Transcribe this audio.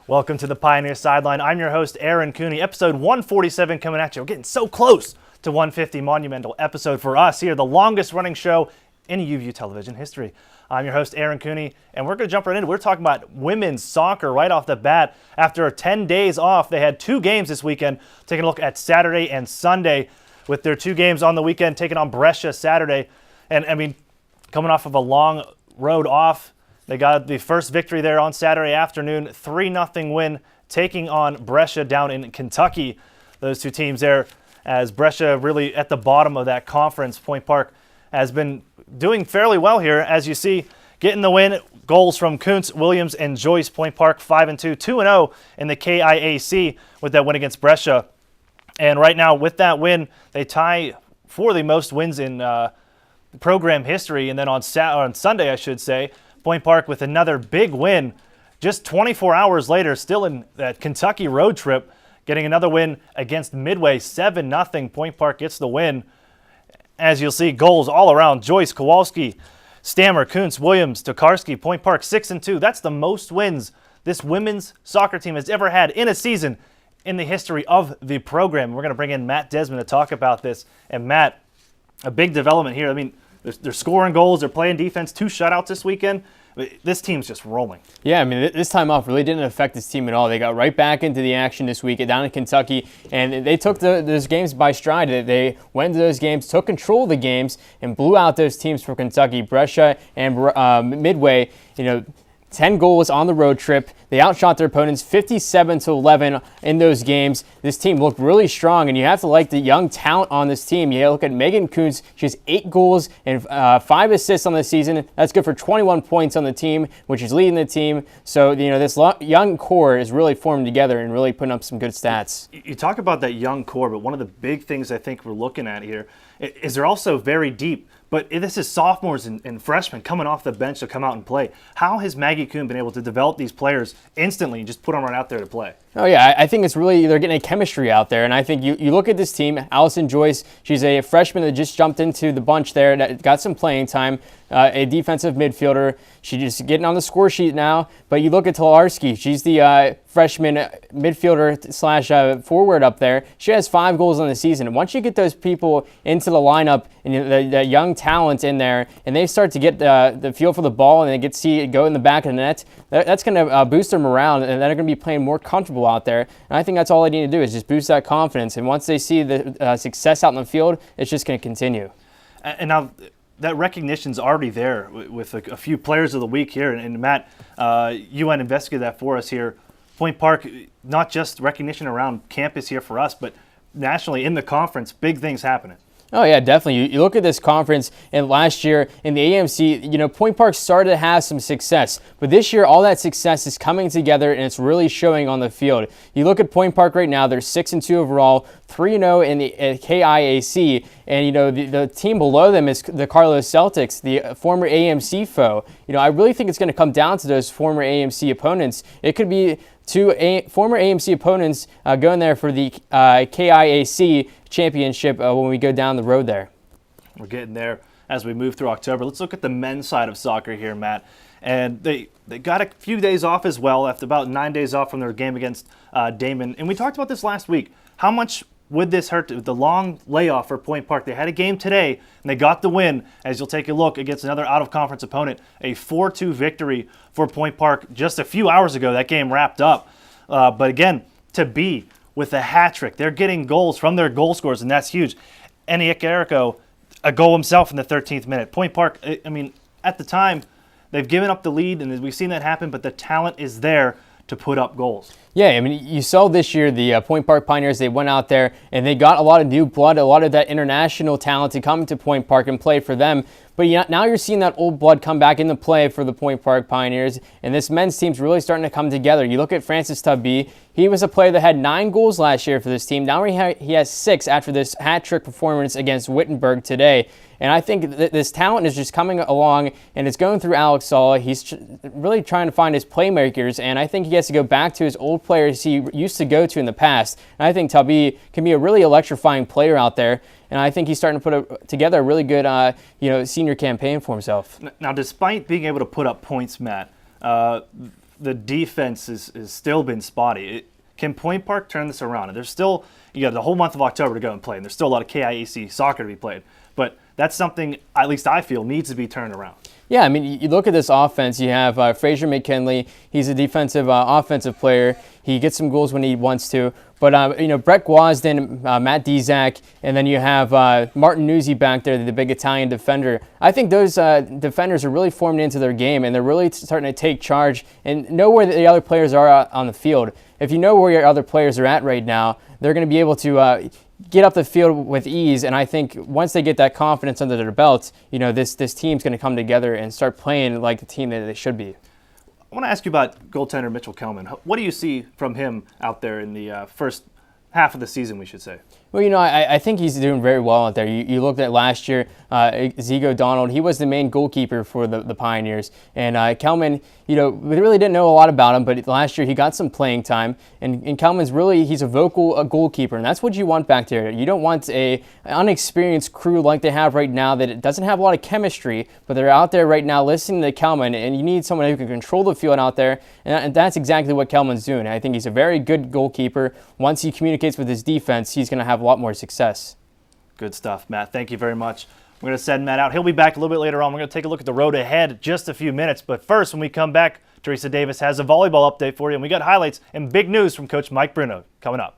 Welcome to the Pioneer Sideline. I'm your host, Aaron Cooney. Episode 147 coming at you. We're getting so close to 150, monumental episode for us here, the longest running show in UView television history. I'm your host, Aaron Cooney, and we're going to jump right in. We're talking about women's soccer right off the bat. After 10 days off, they had 2 games this weekend, taking a look at Saturday and Sunday with their 2 games on the weekend, taking on Brescia Saturday. And, coming off of a long road off, they got the first victory there on Saturday afternoon, 3-0 win, taking on Brescia down in Kentucky. Those 2 teams there, as Brescia really at the bottom of that conference. Point Park has been doing fairly well here, as you see, getting the win. Goals from Kuntz, Williams, and Joyce. Point Park 5-2, 2-0 in the KIAC with that win against Brescia. And right now, with that win, they tie for the most wins in program history. And then on Sunday, I should say, Point Park with another big win. Just 24 hours later, still in that Kentucky road trip, getting another win against Midway, 7-0. Point Park gets the win. As you'll see, goals all around. Joyce, Kowalski, Stammer, Kuntz, Williams, Tokarski. Point Park 6-2. That's the most wins this women's soccer team has ever had in a season in the history of the program. We're going to bring in Matt Desmond to talk about this. And Matt, a big development here. They're scoring goals. They're playing defense. 2 shutouts this weekend. This team's just rolling. Yeah, this time off really didn't affect this team at all. They got right back into the action this week down in Kentucky, and they took those games by stride. They went into those games, took control of the games, and blew out those teams from Kentucky, Brescia, and Midway. 10 goals on the road trip. They outshot their opponents 57-11 in those games. This team looked really strong, and you have to like the young talent on this team. You look at Megan Kuntz. She has 8 goals and 5 assists on the season. That's good for 21 points on the team, which is leading the team. So, this young core is really forming together and really putting up some good stats. You talk about that young core, but one of the big things I think we're looking at here is they're also very deep. But this is sophomores and freshmen coming off the bench to come out and play. How has Maggie Kuhn been able to develop these players instantly and just put them right out there to play? Oh, yeah, I think it's really, they're getting a chemistry out there. And I think you look at this team, Allison Joyce, she's a freshman that just jumped into the bunch there, that got some playing time, a defensive midfielder. She's just getting on the score sheet now. But you look at Tolarski, she's the freshman midfielder / forward up there. She has 5 goals on the season. And once you get those people into the lineup and the young talent in there, and they start to get the feel for the ball and they get to see it go in the back of the net, that's going to boost their morale, and they're going to be playing more comfortable out there. And I think that's all they need to do is just boost that confidence. And once they see the success out in the field, it's just going to continue. And now that recognition's already there with a few players of the week here. And Matt, you went and investigated that for us here. Point Park, not just recognition around campus here for us, but nationally in the conference, big things happening. Oh, yeah, definitely. You look at this conference, and last year in the AMC, Point Park started to have some success. But this year, all that success is coming together, and it's really showing on the field. You look at Point Park right now, they're 6-2 overall, 3-0 in the KIAC. And, the team below them is the Carlos Celtics, the former AMC foe. I really think it's going to come down to those former AMC opponents. It could be 2 former AMC opponents going there for the KIAC championship when we go down the road there. We're getting there as we move through October. Let's look at the men's side of soccer here, Matt. And they got a few days off as well, after about 9 days off from their game against Damon. And we talked about this last week. How much would this hurt the long layoff for Point Park? They had a game today, and they got the win, as you'll take a look, against another out-of-conference opponent. A 4-2 victory for Point Park just a few hours ago. That game wrapped up. But again, to be with a hat trick, they're getting goals from their goal scorers, and that's huge. Eniek Errico, a goal himself in the 13th minute. Point Park, at the time, they've given up the lead, and we've seen that happen, but the talent is there to put up goals. Yeah, you saw this year the Point Park Pioneers, they went out there and they got a lot of new blood, a lot of that international talent to come to Point Park and play for them. But now you're seeing that old blood come back into play for the Point Park Pioneers, and this men's team's really starting to come together. You look at Francis Tubby. He was a player that had 9 goals last year for this team. Now he has 6 after this hat-trick performance against Wittenberg today. And I think this talent is just coming along, and it's going through Alex Sala. He's really trying to find his playmakers, and I think he has to go back to his old players he used to go to in the past. And I think Tubby can be a really electrifying player out there, and I think he's starting to put together a really good senior campaign for himself. Now, despite being able to put up points, Matt, the defense is still been spotty. Can Point Park turn this around? And there's still, you got the whole month of October to go and play, and there's still a lot of KIAC soccer to be played. But that's something, at least I feel, needs to be turned around. Yeah, I mean, you look at this offense. You have Fraser McKinley. He's a defensive, offensive player. He gets some goals when he wants to. But, Brett Guasden, Matt Desmond, and then you have Martin Nuzzi back there, the big Italian defender. I think those defenders are really formed into their game, and they're really starting to take charge and know where the other players are on the field. If you know where your other players are at right now, they're going to be able to get up the field with ease. And I think once they get that confidence under their belt, this team's going to come together and start playing like the team that they should be. I want to ask you about goaltender Mitchell Kelman. What do you see from him out there in the first half of the season, we should say? Well, I think he's doing very well out there. You looked at last year, Zigo Donald, he was the main goalkeeper for the Pioneers. And Kelman, we really didn't know a lot about him, but last year he got some playing time. And Kelman's he's a vocal goalkeeper, and that's what you want back there. You don't want an unexperienced crew like they have right now that it doesn't have a lot of chemistry, but they're out there right now listening to Kelman, and you need someone who can control the field out there, and that's exactly what Kelman's doing. I think he's a very good goalkeeper. Once he communicates with his defense, he's going to have a lot more success. Good stuff, Matt. Thank you very much. We're going to send Matt out. He'll be back a little bit later on. We're going to take a look at the road ahead in just a few minutes. But first, when we come back, Teresa Davis has a volleyball update for you, and we got highlights and big news from Coach Mike Bruno coming up.